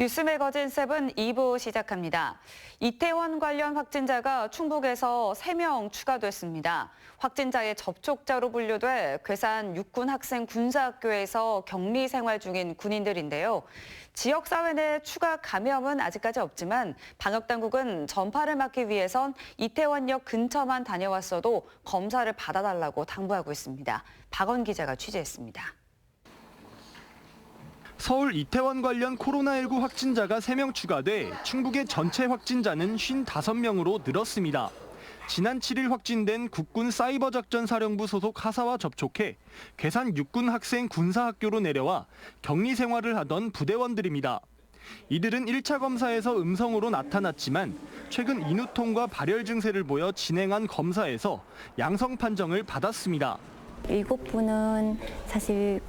뉴스 매거진 7 2부 시작합니다. 이태원 관련 확진자가 충북에서 3명 추가됐습니다. 확진자의 접촉자로 분류돼 괴산 육군 학생 군사학교에서 격리 생활 중인 군인들인데요. 지역사회 내 추가 감염은 아직까지 없지만 방역당국은 전파를 막기 위해선 이태원역 근처만 다녀왔어도 검사를 받아달라고 당부하고 있습니다. 박원 기자가 취재했습니다. 서울 이태원 관련 코로나19 확진자가 3명 추가돼 충북의 전체 확진자는 55명으로 늘었습니다. 지난 7일 확진된 국군 사이버작전사령부 소속 하사와 접촉해 괴산 육군 학생 군사학교로 내려와 격리 생활을 하던 부대원들입니다. 이들은 1차 검사에서 음성으로 나타났지만 최근 인후통과 발열 증세를 보여 진행한 검사에서 양성 판정을 받았습니다. 7분은 사실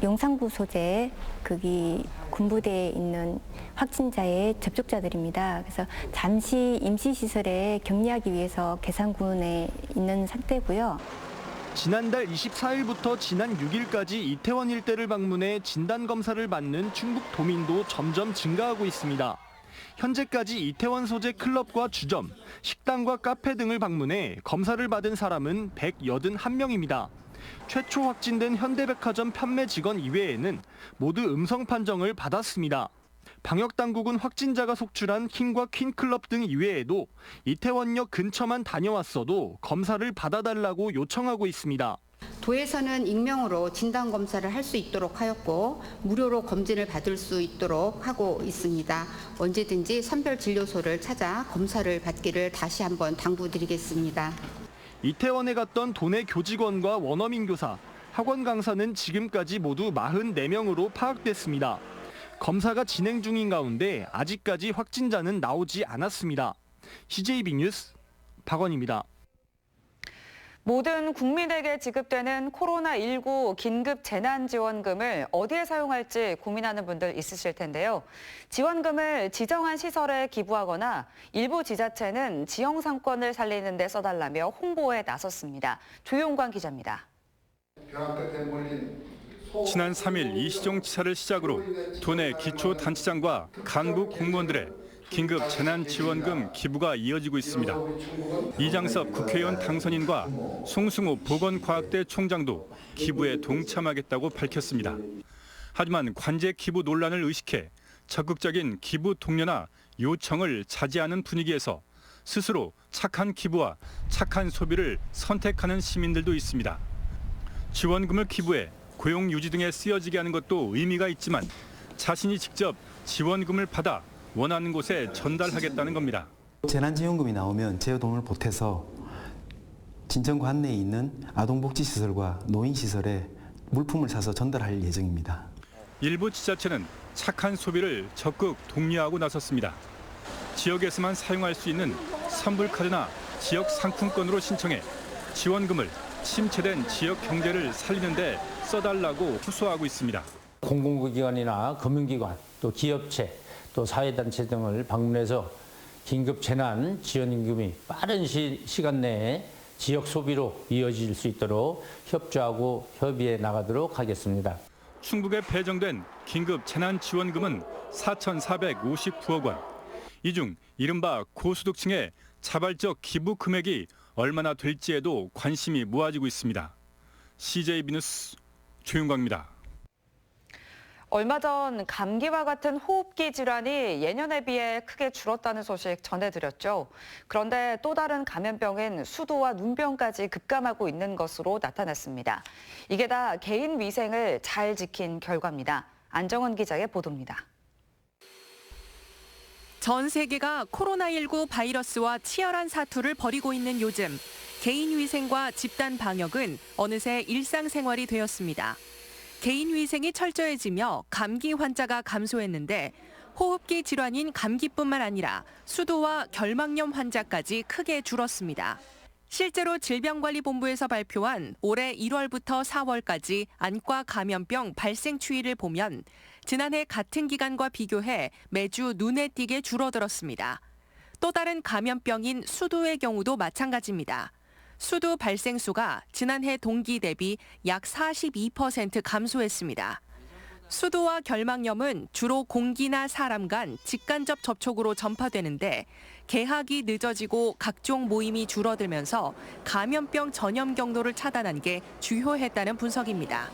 용산구 소재 거기 군부대에 있는 확진자의 접촉자들입니다. 그래서 잠시 임시시설에 격리하기 위해서 괴산군에 있는 상태고요. 지난달 24일부터 지난 6일까지 이태원 일대를 방문해 진단검사를 받는 충북 도민도 점점 증가하고 있습니다. 현재까지 이태원 소재 클럽과 주점, 식당과 카페 등을 방문해 검사를 받은 사람은 181명입니다. 최초 확진된 현대백화점 판매 직원 이외에는 모두 음성 판정을 받았습니다. 방역당국은 확진자가 속출한 킹과 퀸클럽 등 이외에도 이태원역 근처만 다녀왔어도 검사를 받아달라고 요청하고 있습니다. 도에서는 익명으로 진단검사를 할 수 있도록 하였고 무료로 검진을 받을 수 있도록 하고 있습니다. 언제든지 선별진료소를 찾아 검사를 받기를 다시 한번 당부드리겠습니다. 이태원에 갔던 도내 교직원과 원어민 교사, 학원 강사는 지금까지 모두 44명으로 파악됐습니다. 검사가 진행 중인 가운데 아직까지 확진자는 나오지 않았습니다. CJB 뉴스 박원입니다. 모든 국민에게 지급되는 코로나19 긴급 재난지원금을 어디에 사용할지 고민하는 분들 있으실 텐데요. 지원금을 지정한 시설에 기부하거나 일부 지자체는 지역 상권을 살리는 데 써달라며 홍보에 나섰습니다. 조용관 기자입니다. 지난 3일 이시종 지사를 시작으로 도내 기초단체장과 간부 공무원들의 긴급 재난지원금 기부가 이어지고 있습니다. 이장섭 국회의원 당선인과 송승호 보건과학대 총장도 기부에 동참하겠다고 밝혔습니다. 하지만 관제 기부 논란을 의식해 적극적인 기부 독려나 요청을 자제하는 분위기에서 스스로 착한 기부와 착한 소비를 선택하는 시민들도 있습니다. 지원금을 기부해 고용 유지 등에 쓰여지게 하는 것도 의미가 있지만 자신이 직접 지원금을 받아 원하는 곳에 전달하겠다는 겁니다. 재난지원금이 나오면 제 돈을 보태서 진천 관내에 있는 아동복지시설과 노인시설에 물품을 사서 전달할 예정입니다. 일부 지자체는 착한 소비를 적극 독려하고 나섰습니다. 지역에서만 사용할 수 있는 선불카드나 지역 상품권으로 신청해 지원금을 침체된 지역 경제를 살리는 데 써달라고 호소하고 있습니다. 공공기관이나 금융기관, 또 기업체, 또 사회단체 등을 방문해서 긴급 재난 지원임금이 빠른 시간 내에 지역 소비로 이어질 수 있도록 협조하고 협의해 나가도록 하겠습니다. 충북에 배정된 긴급 재난 지원금은 4,459억 원. 이 중 이른바 고소득층의 자발적 기부 금액이 얼마나 될지에도 관심이 모아지고 있습니다. CJB 뉴스 조윤광입니다. 얼마 전 감기와 같은 호흡기 질환이 예년에 비해 크게 줄었다는 소식 전해드렸죠. 그런데 또 다른 감염병인 수도와 눈병까지 급감하고 있는 것으로 나타났습니다. 이게 다 개인 위생을 잘 지킨 결과입니다. 안정원 기자의 보도입니다. 전 세계가 코로나19 바이러스와 치열한 사투를 벌이고 있는 요즘, 개인 위생과 집단 방역은 어느새 일상생활이 되었습니다. 개인 위생이 철저해지며 감기 환자가 감소했는데 호흡기 질환인 감기뿐만 아니라 수도와 결막염 환자까지 크게 줄었습니다. 실제로 질병관리본부에서 발표한 올해 1월부터 4월까지 안과 감염병 발생 추이를 보면 지난해 같은 기간과 비교해 매주 눈에 띄게 줄어들었습니다. 또 다른 감염병인 수도의 경우도 마찬가지입니다. 수두 발생 수가 지난해 동기 대비 약 42% 감소했습니다. 수도와 결막염은 주로 공기나 사람 간 직간접 접촉으로 전파되는데 개학이 늦어지고 각종 모임이 줄어들면서 감염병 전염 경로를 차단한 게 주요했다는 분석입니다.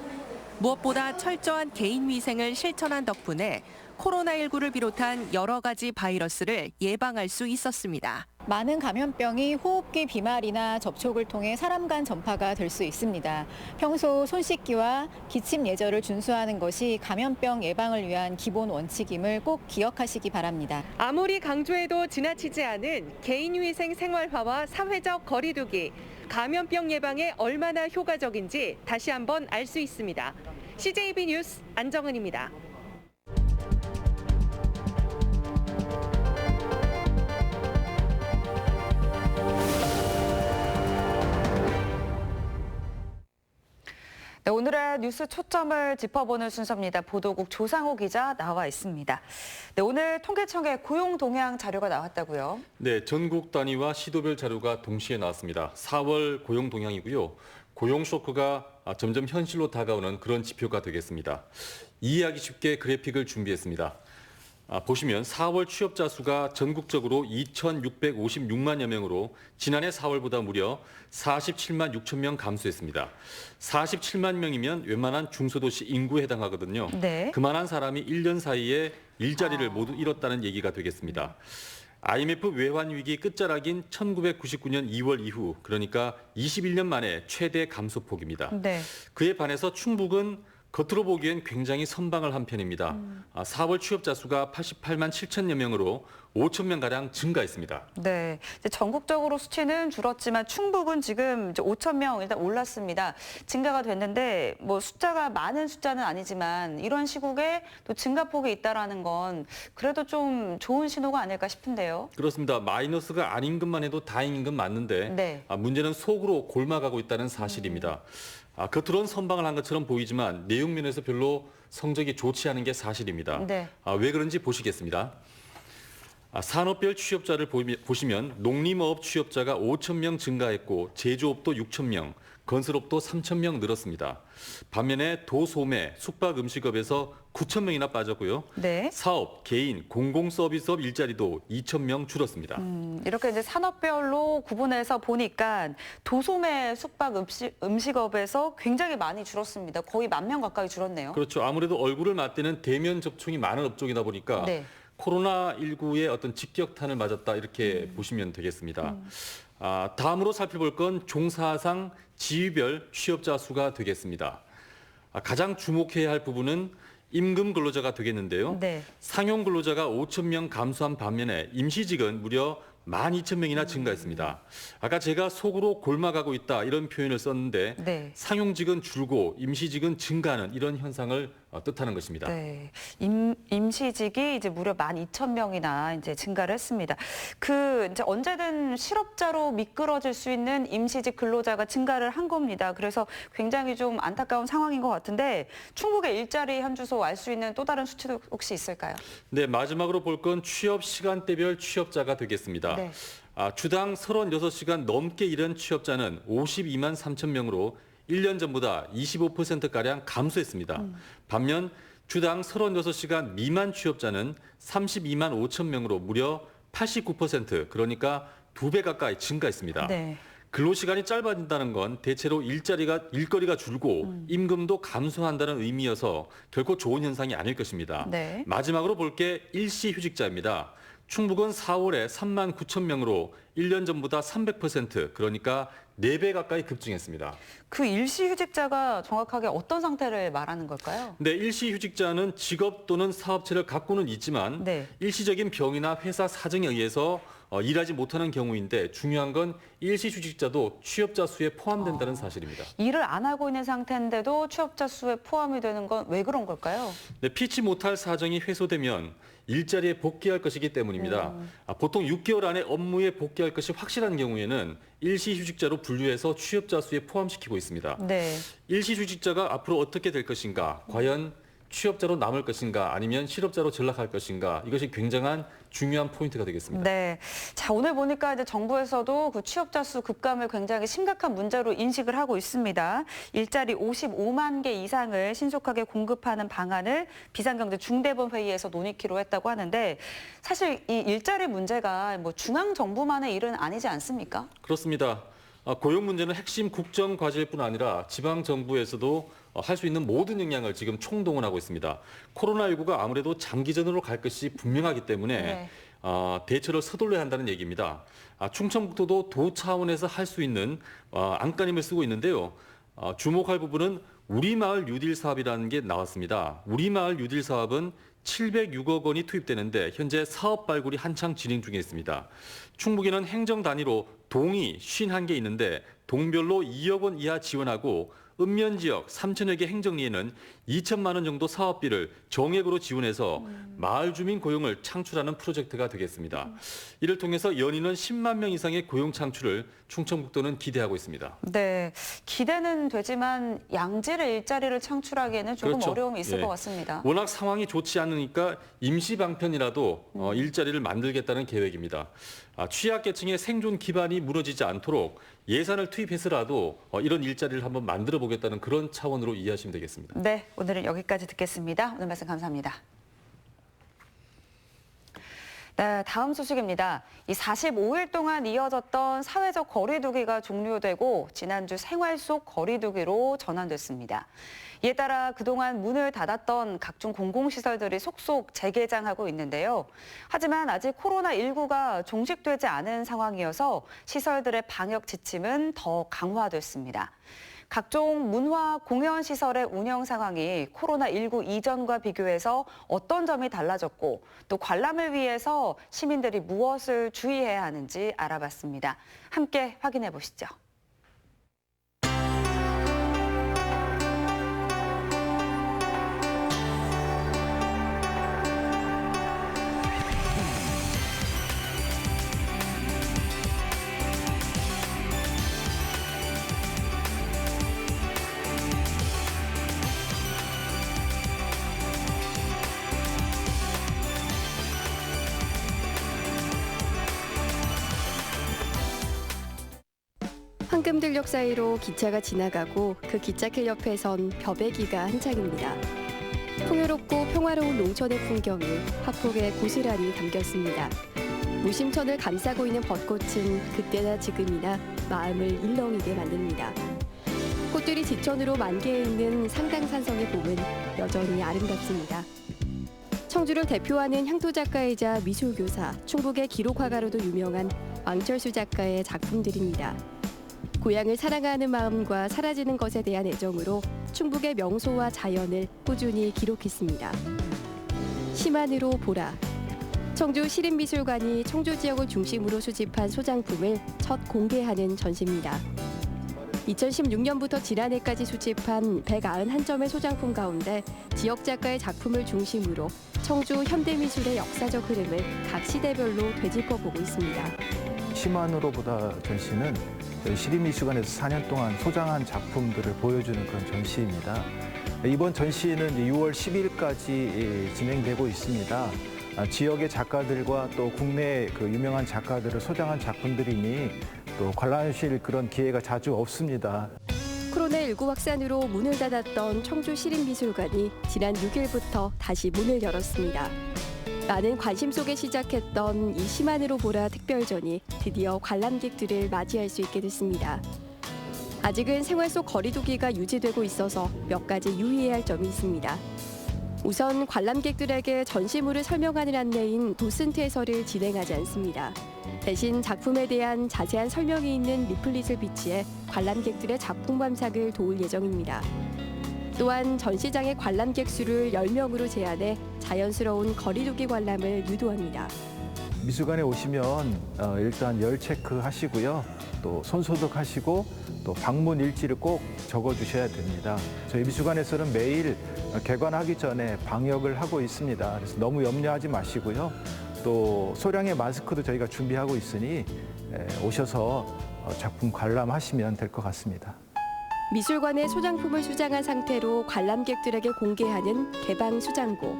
무엇보다 철저한 개인 위생을 실천한 덕분에 코로나19를 비롯한 여러 가지 바이러스를 예방할 수 있었습니다. 많은 감염병이 호흡기 비말이나 접촉을 통해 사람 간 전파가 될 수 있습니다. 평소 손 씻기와 기침 예절을 준수하는 것이 감염병 예방을 위한 기본 원칙임을 꼭 기억하시기 바랍니다. 아무리 강조해도 지나치지 않은 개인위생 생활화와 사회적 거리두기, 감염병 예방에 얼마나 효과적인지 다시 한번 알 수 있습니다. CJB 뉴스 안정은입니다. 네, 오늘의 뉴스 초점을 짚어보는 순서입니다. 보도국 조상호 기자 나와 있습니다. 네, 오늘 통계청의 고용 동향 자료가 나왔다고요? 네, 전국 단위와 시도별 자료가 동시에 나왔습니다. 4월 고용 동향이고요. 고용 쇼크가 점점 현실로 다가오는 그런 지표가 되겠습니다. 이해하기 쉽게 그래픽을 준비했습니다. 보시면 4월 취업자 수가 전국적으로 2,656만여 명으로 지난해 4월보다 무려 47만 6천 명 감소했습니다. 47만 명이면 웬만한 중소도시 인구에 해당하거든요. 네. 그만한 사람이 1년 사이에 일자리를 모두 잃었다는 얘기가 되겠습니다. IMF 외환위기 끝자락인 1999년 2월 이후, 그러니까 21년 만에 최대 감소폭입니다. 네. 그에 반해서 충북은 겉으로 보기엔 굉장히 선방을 한 편입니다. 4월 취업자 수가 88만 7천여 명으로 5천 명가량 증가했습니다. 네, 이제 전국적으로 수치는 줄었지만 충북은 지금 이제 5천 명 일단 올랐습니다. 증가가 됐는데 뭐 숫자가 많은 숫자는 아니지만 이런 시국에 또 증가폭이 있다라는 건 그래도 좀 좋은 신호가 아닐까 싶은데요. 그렇습니다. 마이너스가 아닌 것만 해도 다행인 건 맞는데 네. 문제는 속으로 골마가고 있다는 사실입니다. 겉으로는 선방을 한 것처럼 보이지만 내용 면에서 별로 성적이 좋지 않은 게 사실입니다. 네. 왜 그런지 보시겠습니다. 산업별 취업자를 보시면 농림어업 취업자가 5천 명 증가했고 제조업도 6천 명, 건설업도 3천 명 늘었습니다. 반면에 도소매, 숙박음식업에서 9천 명이나 빠졌고요. 네. 사업, 개인, 공공서비스업 일자리도 2천 명 줄었습니다. 이렇게 이제 산업별로 구분해서 보니까 도소매, 숙박, 음식업에서 굉장히 많이 줄었습니다. 거의 10,000명 가까이 줄었네요. 그렇죠. 아무래도 얼굴을 맞대는 대면 접촉이 많은 업종이다 보니까 네. 코로나19의 어떤 직격탄을 맞았다 이렇게 보시면 되겠습니다. 다음으로 살펴볼 건 종사상 지위별 취업자 수가 되겠습니다. 가장 주목해야 할 부분은 임금 근로자가 되겠는데요. 네. 상용 근로자가 5천 명 감소한 반면에 임시직은 무려 12,000명이나 증가했습니다. 아까 제가 속으로 골마가고 있다 이런 표현을 썼는데 네. 상용직은 줄고 임시직은 증가하는 이런 현상을 뜻하는 것입니다. 네, 임시직이 이제 무려 12,000명이나 이제 증가를 했습니다. 이제 언제든 실업자로 미끄러질 수 있는 임시직 근로자가 증가를 한 겁니다. 그래서 굉장히 좀 안타까운 상황인 것 같은데 충북의 일자리 현주소 알 수 있는 또 다른 수치도 혹시 있을까요? 네, 마지막으로 볼 건 취업 시간대별 취업자가 되겠습니다. 네. 주당 36시간 넘게 일한 취업자는 52만 3천 명으로 1년 전보다 25%가량 감소했습니다. 반면 주당 36시간 미만 취업자는 32만 5천 명으로 무려 89%, 그러니까 2배 가까이 증가했습니다. 네. 근로시간이 짧아진다는 건 대체로 일거리가 줄고 임금도 감소한다는 의미여서 결코 좋은 현상이 아닐 것입니다. 네. 마지막으로 볼 게 일시휴직자입니다. 충북은 4월에 3만 9천 명으로 1년 전보다 300%, 그러니까 4배 가까이 급증했습니다. 그 일시휴직자가 정확하게 어떤 상태를 말하는 걸까요? 네, 일시휴직자는 직업 또는 사업체를 갖고는 있지만 네. 일시적인 병이나 회사 사정에 의해서 일하지 못하는 경우인데 중요한 건 일시휴직자도 취업자 수에 포함된다는 사실입니다. 일을 안 하고 있는 상태인데도 취업자 수에 포함이 되는 건 왜 그런 걸까요? 네, 피치 못할 사정이 해소되면 일자리에 복귀할 것이기 때문입니다. 보통 6개월 안에 업무에 복귀할 것이 확실한 경우에는 일시휴직자로 분류해서 취업자 수에 포함시키고 있습니다. 네. 일시휴직자가 앞으로 어떻게 될 것인가, 과연 취업자로 남을 것인가 아니면 실업자로 전락할 것인가 이것이 굉장한 중요한 포인트가 되겠습니다. 네. 자, 오늘 보니까 이제 정부에서도 그 취업자 수 급감을 굉장히 심각한 문제로 인식을 하고 있습니다. 일자리 55만 개 이상을 신속하게 공급하는 방안을 비상경제 중대본 회의에서 논의키로 했다고 하는데 사실 이 일자리 문제가 뭐 중앙 정부만의 일은 아니지 않습니까? 그렇습니다. 고용 문제는 핵심 국정 과제일 뿐 아니라 지방 정부에서도 할 수 있는 모든 역량을 지금 총동원하고 있습니다. 코로나19가 아무래도 장기전으로 갈 것이 분명하기 때문에 네. 대처를 서둘러야 한다는 얘기입니다. 충청북도도 도 차원에서 할 수 있는 안간힘을 쓰고 있는데요. 주목할 부분은 우리마을 뉴딜 사업이라는 게 나왔습니다. 우리마을 뉴딜 사업은 706억 원이 투입되는데 현재 사업 발굴이 한창 진행 중에 있습니다. 충북에는 행정 단위로 동이 51개 있는데 동별로 2억 원 이하 지원하고 읍면 지역 3천여 개 행정리에는 2천만 원 정도 사업비를 정액으로 지원해서 마을 주민 고용을 창출하는 프로젝트가 되겠습니다. 이를 통해서 연이은 10만 명 이상의 고용 창출을 충청북도는 기대하고 있습니다. 네, 기대는 되지만 양질의 일자리를 창출하기에는 조금 그렇죠. 어려움이 있을 예. 것 같습니다. 워낙 상황이 좋지 않으니까 임시 방편이라도 일자리를 만들겠다는 계획입니다. 취약계층의 생존 기반이 무너지지 않도록 예산을 투입해서라도 이런 일자리를 한번 만들어 보겠다는 그런 차원으로 이해하시면 되겠습니다. 네, 오늘은 여기까지 듣겠습니다. 오늘 말씀 감사합니다. 네, 다음 소식입니다. 이 45일 동안 이어졌던 사회적 거리 두기가 종료되고 지난주 생활 속 거리 두기로 전환됐습니다. 이에 따라 그동안 문을 닫았던 각종 공공시설들이 속속 재개장하고 있는데요. 하지만 아직 코로나19가 종식되지 않은 상황이어서 시설들의 방역 지침은 더 강화됐습니다. 각종 문화 공연 시설의 운영 상황이 코로나19 이전과 비교해서 어떤 점이 달라졌고 또 관람을 위해서 시민들이 무엇을 주의해야 하는지 알아봤습니다. 함께 확인해 보시죠. 황금들녘 사이로 기차가 지나가고 그 기찻길 옆에선 벼베기가 한창입니다. 풍요롭고 평화로운 농촌의 풍경이 화폭에 고스란히 담겼습니다. 무심천을 감싸고 있는 벚꽃은 그때나 지금이나 마음을 일렁이게 만듭니다. 꽃들이 지천으로 만개해 있는 상당산성의 봄은 여전히 아름답습니다. 청주를 대표하는 향토 작가이자 미술교사, 충북의 기록화가로도 유명한 왕철수 작가의 작품들입니다. 고향을 사랑하는 마음과 사라지는 것에 대한 애정으로 충북의 명소와 자연을 꾸준히 기록했습니다. 심안으로 보라. 청주 시립미술관이 청주 지역을 중심으로 수집한 소장품을 첫 공개하는 전시입니다. 2016년부터 지난해까지 수집한 191점의 소장품 가운데 지역 작가의 작품을 중심으로 청주 현대미술의 역사적 흐름을 각 시대별로 되짚어보고 있습니다. 심안으로 보다 전시는 저희 시립미술관에서 4년 동안 소장한 작품들을 보여주는 그런 전시입니다. 이번 전시는 6월 10일까지 진행되고 있습니다. 지역의 작가들과 또 국내 그 유명한 작가들을 소장한 작품들이니 또 관람하실 그런 기회가 자주 없습니다. 코로나19 확산으로 문을 닫았던 청주 시립미술관이 지난 6일부터 다시 문을 열었습니다. 많은 관심 속에 시작했던 이 심안으로 보라 특별전이 드디어 관람객들을 맞이할 수 있게 됐습니다. 아직은 생활 속 거리 두기가 유지되고 있어서 몇 가지 유의해야 할 점이 있습니다. 우선 관람객들에게 전시물을 설명하는 안내인 도슨트 해설을 진행하지 않습니다. 대신 작품에 대한 자세한 설명이 있는 리플릿을 비치해 관람객들의 작품 감상을 도울 예정입니다. 또한 전시장의 관람객 수를 10명으로 제한해 자연스러운 거리두기 관람을 유도합니다. 미술관에 오시면 일단 열 체크하시고요. 또 손소독하시고 또 방문 일지를 꼭 적어주셔야 됩니다. 저희 미술관에서는 매일 개관하기 전에 방역을 하고 있습니다. 그래서 너무 염려하지 마시고요. 또 소량의 마스크도 저희가 준비하고 있으니 오셔서 작품 관람하시면 될 것 같습니다. 미술관의 소장품을 수장한 상태로 관람객들에게 공개하는 개방 수장고.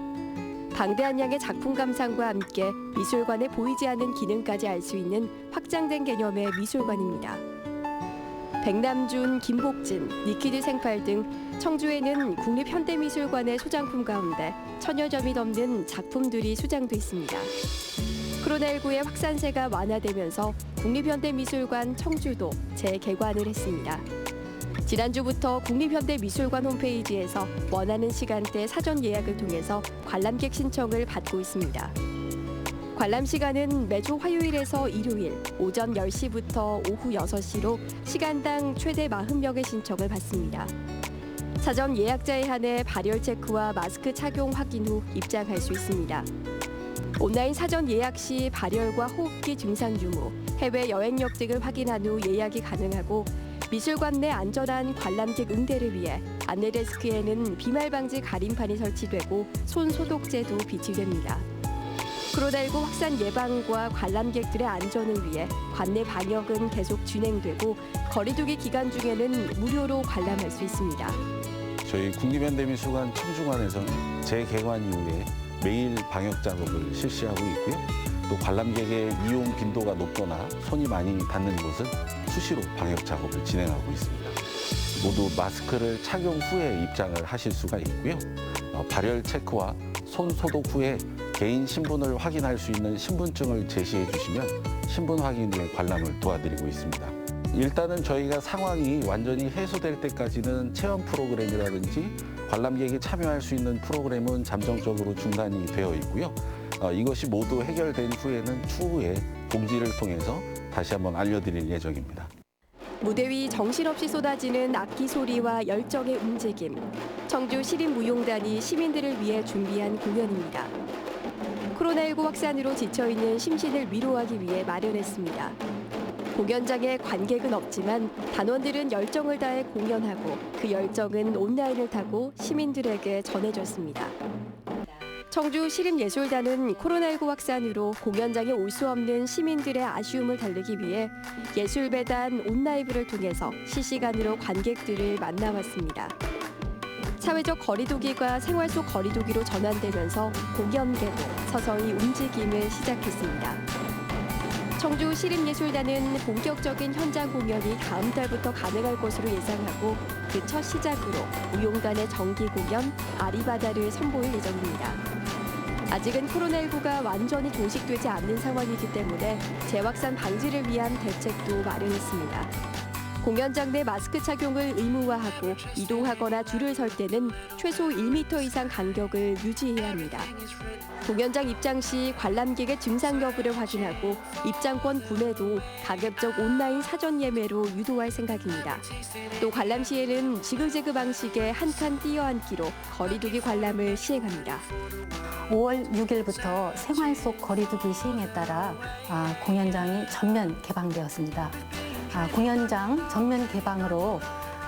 방대한 양의 작품 감상과 함께 미술관에 보이지 않는 기능까지 알 수 있는 확장된 개념의 미술관입니다. 백남준, 김복진, 니키드 생팔 등 청주에는 국립현대미술관의 소장품 가운데 1000여 점이 넘는 작품들이 수장돼 있습니다. 코로나19의 확산세가 완화되면서 국립현대미술관 청주도 재개관을 했습니다. 지난주부터 국립현대미술관 홈페이지에서 원하는 시간대 사전 예약을 통해서 관람객 신청을 받고 있습니다. 관람 시간은 매주 화요일에서 일요일 오전 10시부터 오후 6시로 시간당 최대 40명의 신청을 받습니다. 사전 예약자에 한해 발열 체크와 마스크 착용 확인 후 입장할 수 있습니다. 온라인 사전 예약 시 발열과 호흡기 증상 유무, 해외 여행력 등을 확인한 후 예약이 가능하고 미술관 내 안전한 관람객 응대를 위해 안내 데스크에는 비말 방지 가림판이 설치되고 손 소독제도 비치됩니다. 코로나19 확산 예방과 관람객들의 안전을 위해 관내 방역은 계속 진행되고 거리두기 기간 중에는 무료로 관람할 수 있습니다. 저희 국립현대미술관 청주관에서는 재개관 이후에 매일 방역 작업을 실시하고 있고요. 또 관람객의 이용 빈도가 높거나 손이 많이 닿는 곳은 수시로 방역 작업을 진행하고 있습니다. 모두 마스크를 착용 후에 입장을 하실 수가 있고요. 발열 체크와 손 소독 후에 개인 신분을 확인할 수 있는 신분증을 제시해 주시면 신분 확인 후에 관람을 도와드리고 있습니다. 일단은 저희가 상황이 완전히 해소될 때까지는 체험 프로그램이라든지 관람객이 참여할 수 있는 프로그램은 잠정적으로 중단이 되어 있고요. 이것이 모두 해결된 후에는 추후에 공지를 통해서 다시 한번 알려드릴 예정입니다. 무대 위 정신없이 쏟아지는 악기 소리와 열정의 움직임. 청주 시립무용단이 시민들을 위해 준비한 공연입니다. 코로나19 확산으로 지쳐있는 심신을 위로하기 위해 마련했습니다. 공연장에 관객은 없지만 단원들은 열정을 다해 공연하고 그 열정은 온라인을 타고 시민들에게 전해졌습니다. 청주 시립예술단은 코로나19 확산으로 공연장에 올 수 없는 시민들의 아쉬움을 달래기 위해 예술배단 온라이브를 통해서 실시간으로 관객들을 만나왔습니다. 사회적 거리두기가 생활 속 거리두기로 전환되면서 공연계도 서서히 움직임을 시작했습니다. 청주 시립예술단은 본격적인 현장 공연이 다음 달부터 가능할 것으로 예상하고 그 첫 시작으로 무용단의 정기 공연 아리바다를 선보일 예정입니다. 아직은 코로나19가 완전히 종식되지 않는 상황이기 때문에 재확산 방지를 위한 대책도 마련했습니다. 공연장 내 마스크 착용을 의무화하고 이동하거나 줄을 설 때는 최소 1m 이상 간격을 유지해야 합니다. 공연장 입장 시 관람객의 증상 여부를 확인하고 입장권 구매도 가급적 온라인 사전 예매로 유도할 생각입니다. 또 관람 시에는 지그재그 방식의 한 칸 뛰어앉기로 거리두기 관람을 시행합니다. 5월 6일부터 생활 속 거리두기 시행에 따라 공연장이 전면 개방되었습니다. 공연장 전면 개방으로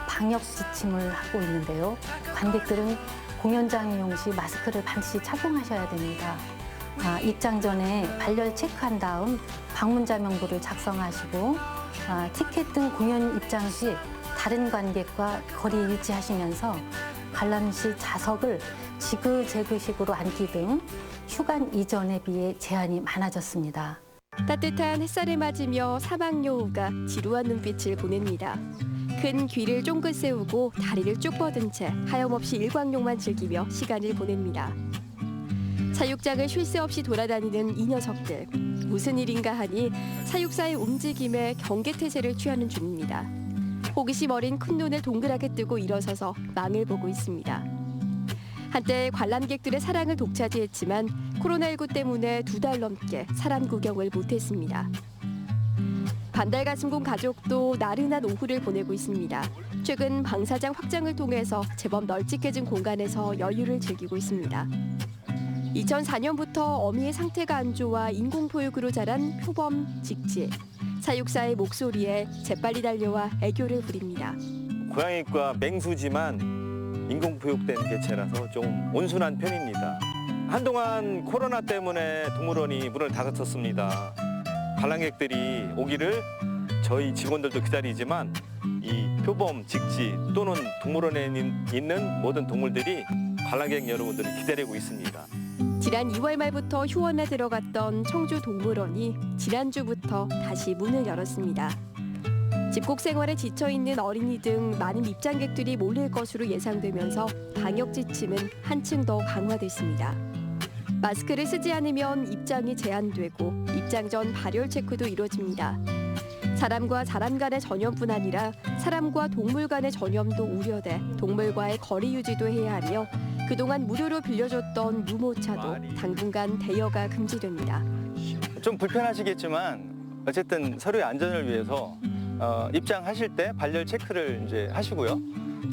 방역 지침을 하고 있는데요. 관객들은 공연장 이용 시 마스크를 반드시 착용하셔야 됩니다. 입장 전에 발열 체크한 다음 방문자 명부를 작성하시고 티켓 등 공연 입장 시 다른 관객과 거리 유지하시면서 관람 시 좌석을 지그재그식으로 앉기 등 휴관 이전에 비해 제한이 많아졌습니다. 따뜻한 햇살을 맞으며 사막여우가 지루한 눈빛을 보냅니다. 큰 귀를 쫑긋 세우고 다리를 쭉 뻗은 채 하염없이 일광욕만 즐기며 시간을 보냅니다. 사육장을 쉴 새 없이 돌아다니는 이 녀석들. 무슨 일인가 하니 사육사의 움직임에 경계태세를 취하는 중입니다. 호기심 어린 큰 눈을 동그랗게 뜨고 일어서서 망을 보고 있습니다. 한때 관람객들의 사랑을 독차지했지만 코로나19 때문에 2달 넘게 사람 구경을 못했습니다. 반달가슴공 가족도 나른한 오후를 보내고 있습니다. 최근 방사장 확장을 통해서 제법 널찍해진 공간에서 여유를 즐기고 있습니다. 2004년부터 어미의 상태가 안 좋아 인공포육으로 자란 표범 직지. 사육사의 목소리에 재빨리 달려와 애교를 부립니다. 고양이과 맹수지만 인공포육된 개체라서 좀 온순한 편입니다. 한동안 코로나 때문에 동물원이 문을 닫았었습니다. 관람객들이 오기를 저희 직원들도 기다리지만 이 표범, 직지 또는 동물원에 있는 모든 동물들이 관람객 여러분들을 기다리고 있습니다. 지난 2월 말부터 휴원에 들어갔던 청주 동물원이 지난주부터 다시 문을 열었습니다. 집콕 생활에 지쳐있는 어린이 등 많은 입장객들이 몰릴 것으로 예상되면서 방역 지침은 한층 더 강화됐습니다. 마스크를 쓰지 않으면 입장이 제한되고 입장 전 발열 체크도 이루어집니다. 사람과 사람 간의 전염뿐 아니라 사람과 동물 간의 전염도 우려돼 동물과의 거리 유지도 해야 하며 그동안 무료로 빌려줬던 유모차도 당분간 대여가 금지됩니다. 좀 불편하시겠지만 어쨌든 서로의 안전을 위해서 입장하실 때 발열 체크를 이제 하시고요.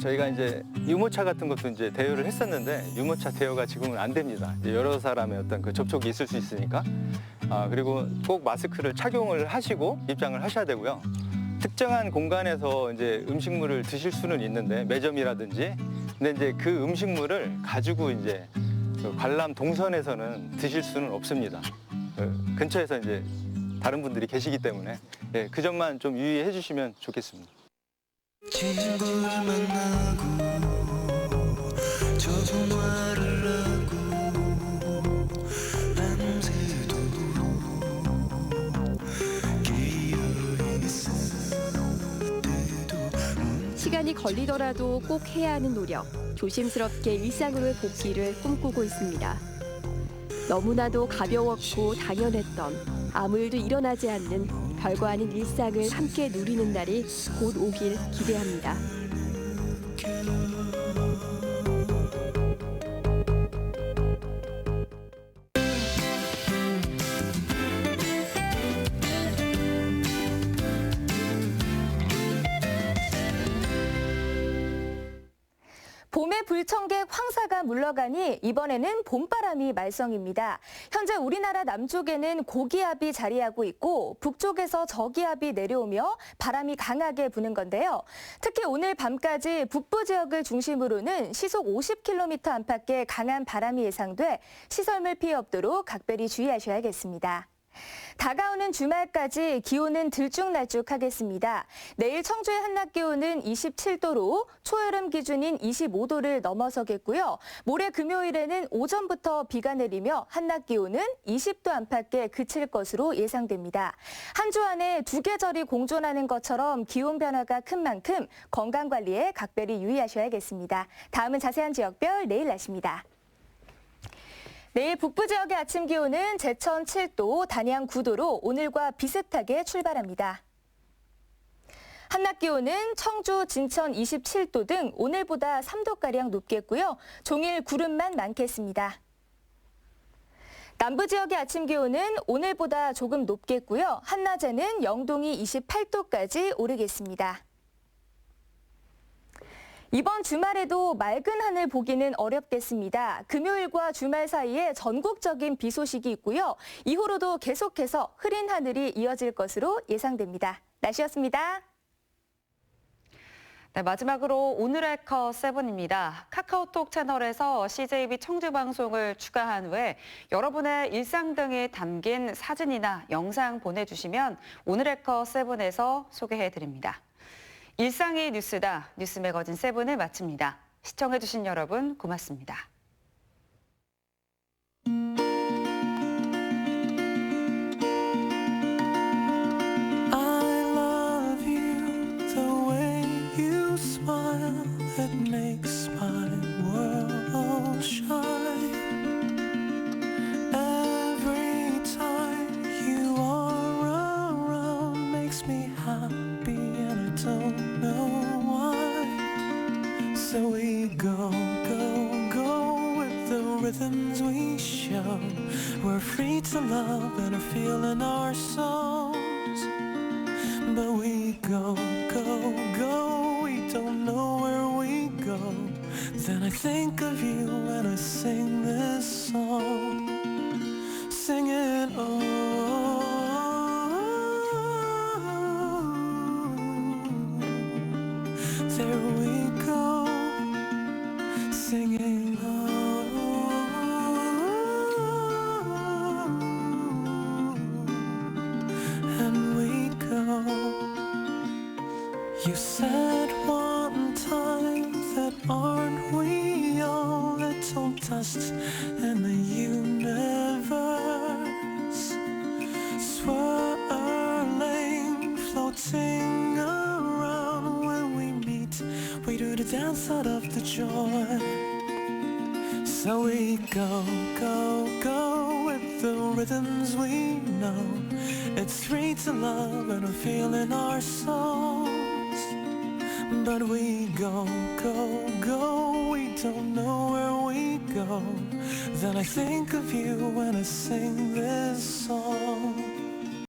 저희가 이제 유모차 같은 것도 이제 대여를 했었는데 유모차 대여가 지금은 안 됩니다. 여러 사람의 어떤 그 접촉이 있을 수 있으니까. 그리고 꼭 마스크를 착용을 하시고 입장을 하셔야 되고요. 특정한 공간에서 이제 음식물을 드실 수는 있는데 매점이라든지 근데 이제 그 음식물을 가지고 이제 그 관람 동선에서는 드실 수는 없습니다. 근처에서 이제 다른 분들이 계시기 때문에 그 점만 좀 유의해 주시면 좋겠습니다. 친구를 만나고 전화를 하고 밤새도록 깨어있을 때도 시간이 걸리더라도 꼭 해야 하는 노력, 조심스럽게 일상으로의 복귀를 꿈꾸고 있습니다. 너무나도 가벼웠고 당연했던 아무 일도 일어나지 않는 별거 아닌 일상을 함께 누리는 날이 곧 오길 기대합니다. 봄의 불청객 황사가 물러가니 이번에는 봄바람이 말썽입니다. 현재 우리나라 남쪽에는 고기압이 자리하고 있고 북쪽에서 저기압이 내려오며 바람이 강하게 부는 건데요. 특히 오늘 밤까지 북부 지역을 중심으로는 시속 50km 안팎의 강한 바람이 예상돼 시설물 피해 없도록 각별히 주의하셔야겠습니다. 다가오는 주말까지 기온은 들쭉날쭉하겠습니다. 내일 청주의 한낮 기온은 27도로 초여름 기준인 25도를 넘어서겠고요. 모레 금요일에는 오전부터 비가 내리며 한낮 기온은 20도 안팎에 그칠 것으로 예상됩니다. 한 주 안에 두 계절이 공존하는 것처럼 기온 변화가 큰 만큼 건강관리에 각별히 유의하셔야겠습니다. 다음은 자세한 지역별 내일 날씨입니다. 내일 북부 지역의 아침 기온은 제천 7도, 단양 9도로 오늘과 비슷하게 출발합니다. 한낮 기온은 청주, 진천 27도 등 오늘보다 3도가량 높겠고요. 종일 구름만 많겠습니다. 남부 지역의 아침 기온은 오늘보다 조금 높겠고요. 한낮에는 영동이 28도까지 오르겠습니다. 이번 주말에도 맑은 하늘 보기는 어렵겠습니다. 금요일과 주말 사이에 전국적인 비 소식이 있고요. 이후로도 계속해서 흐린 하늘이 이어질 것으로 예상됩니다. 날씨였습니다. 네, 마지막으로 오늘의 컷7입니다. 카카오톡 채널에서 CJB 청주 방송을 추가한 후에 여러분의 일상 등이 담긴 사진이나 영상 보내주시면 오늘의 컷7에서 소개해드립니다. 일상이 뉴스다. 뉴스 매거진 7을 마칩니다. 시청해주신 여러분 고맙습니다. That makes my world shine. Every time you are around makes me happy and I don't know why. So we go, go, go with the rhythms we show. We're free to love and are feeling our souls. But we go, go, go, we don't know where we go. Then I think of you when I sing this song. Singing, oh, there we go. Singing, and we go. You said one time that aren't we all little dust in the universe, swirling, floating around. When we meet, we do the dance out of the joy. So we go, go, go with the rhythms we know. It's free to love and a feel in our souls. But we go, go, go, we don't know where we go. Then I think of you when I sing this song.